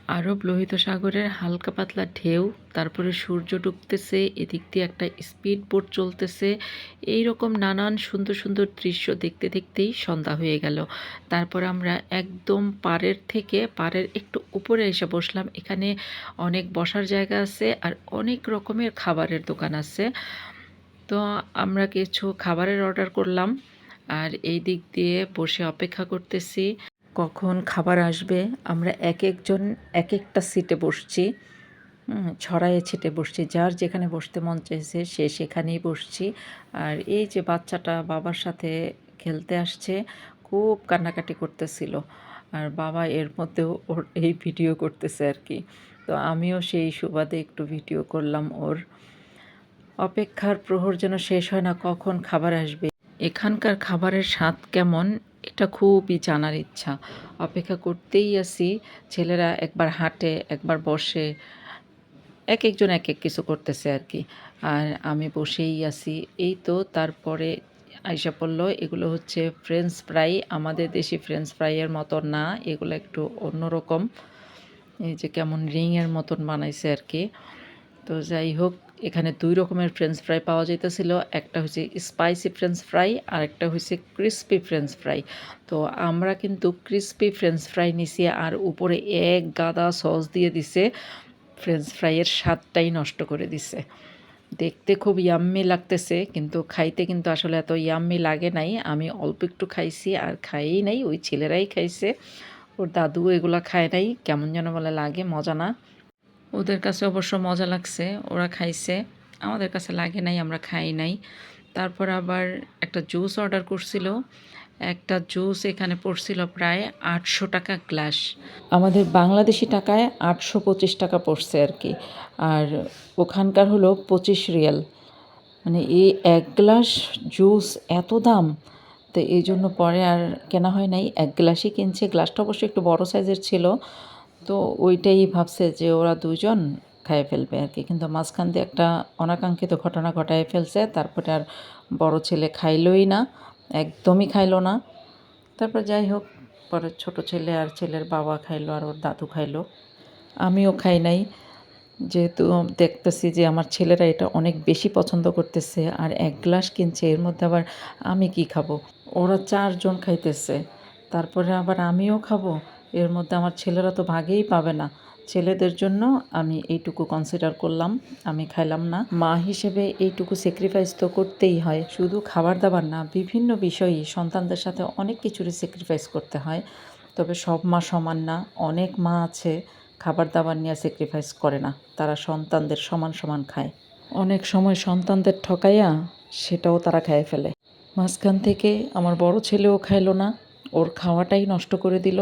আরব লোহিত সাগরের হালকা পাতলা ঢেউ, তারপরে সূর্য ডুবতেছে, এদিক দিয়ে একটা স্পিড বোট চলতেছে। এই রকম নানান সুন্দর সুন্দর দৃশ্য দেখতে দেখতেই সন্ধ্যা হয়ে গেল। তারপর আমরা একদম পাড়ের একটু উপরে এসে বসলাম। এখানে অনেক বসার জায়গা আছে আর অনেক রকমের খাবারের দোকান আছে। তো আমরা কিছু খাবারের অর্ডার করলাম আর এই দিক দিয়ে বসে অপেক্ষা করতেছি কখন খাবার আসবে। আমরা এক একজন এক একটা সিটে বসছি, ছড়ায়ে ছিটে বসছি, যার যেখানে বসতে মন চাইছে সে সেখানেই বসছি। আর এই যে বাচ্চাটা বাবার সাথে খেলতে আসছে, খুব কান্নাকাটি করতেছিল, আর বাবা এর মধ্যেও ওর এই ভিডিও করতেছে আর কি। তো আমিও সেই সুবাদে একটু ভিডিও করলাম ওর। অপেক্ষার প্রহর যেন শেষ হয় না, কখন খাবার আসবে। এখানকার খাবারের স্বাদ কেমন এটা খুবই জানার ইচ্ছা। অপেক্ষা করতেই আছি। ছেলেরা একবার হাঁটে, একবার বসে, এক একজন এক এক কিছু করতেছে আর কি। আর আমি বসেই আছি। এই তো তারপরে আইসা পড়ল। এগুলো হচ্ছে ফ্রেঞ্চ ফ্রাই। আমাদের দেশি ফ্রেঞ্চ ফ্রাইয়ের মতো না, এগুলো একটু অন্যরকম। এই যে কেমন রিংয়ের মতন বানাইছে আর কি। তো যাই হোক, এখানে 2 রকমের ফ্রেঞ্চ ফ্রাই পাওয়া যাইতেছিল। একটা হচ্ছে স্পাইসি ফ্রেঞ্চ ফ্রাই আর একটা হচ্ছে ক্রিসপি ফ্রেঞ্চ ফ্রাই। তো আমরা কিন্তু ক্রিসপি ফ্রেঞ্চ ফ্রাই নিছি আর উপরে এক গাদা সস দিয়ে দিছে। ফ্রেঞ্চ ফ্রাইয়ের স্বাদটাই নষ্ট করে দিছে। দেখতে খুব ইয়াম্মি লাগতেছে, কিন্তু খাইতে কিন্তু আসলে এত ইয়াম্মি লাগে নাই। আমি অল্প একটু খাইছি আর খাইই নাই, ওই ছেলেরাই খাইছে। ওর দাদু এগুলা খায় নাই, কেমন যেন বলে লাগে, মজা না। ওদের কাছে অবশ্য মজা লাগছে, ওরা খাইছে। আমাদের কাছে লাগে নাই, আমরা খাই নাই। তারপর আবার একটা জুস অর্ডার করছিল। একটা জুস এখানে পড়ছিল প্রায় 800 টাকা গ্লাস। আমাদের বাংলাদেশি টাকায় 825 টাকা পড়ছে আর কি। আর ওখানকার হলো 25 রিয়াল। মানে এই এক গ্লাস জুস এত দাম! তো এই জন্য পরে আর কেনা হয় নাই, এক গ্লাসই কিনছে। গ্লাসটা অবশ্য একটু বড় সাইজের ছিল। তো ওইটাই ভাবছে যে ওরা দুজন খাইয়ে ফেলবে আর কি, কিন্তু মাঝখান দিয়ে একটা অনাকাঙ্ক্ষিত ঘটনা ঘটায় ফেলছে। তারপরে আর বড় ছেলে খাইলই না, একদমই খাইলো না। তারপর যাই হোক, পরে ছোট ছেলে আর ছেলের বাবা খাইলো আর ওর দাদু খাইলো, আমিও খাই নাই। যেহেতু দেখতেছি যে আমার ছেলেরা এটা অনেক বেশি পছন্দ করতেছে আর এক গ্লাস কিনছে, এর মধ্যে আবার আমি কি খাবো? ওরা 4 জন খাইতেছে, তারপরে আবার আমিও খাবো। এর মধ্যে আমার ছেলেরা তো ভাগেই পাবে না। ছেলেদের জন্য আমি এইটুকু কনসিডার করলাম, আমি খাইলাম না। মা হিসেবে এইটুকু স্যাক্রিফাইস তো করতেই হয়। শুধু খাবার দাবার না, বিভিন্ন বিষয়েই সন্তানদের সাথে অনেক কিছুরই স্যাক্রিফাইস করতে হয়। তবে সব মা সমান না, অনেক মা আছে খাবার দাবার নিয়ে স্যাক্রিফাইস করে না, তারা সন্তানদের সমান সমান খায়। অনেক সময় সন্তানদের ঠকাইয়া সেটাও তারা খেয়ে ফেলে। মাঝখান থেকে আমার বড় ছেলেও খাইলো না, ওর খাওয়াটাই নষ্ট করে দিল।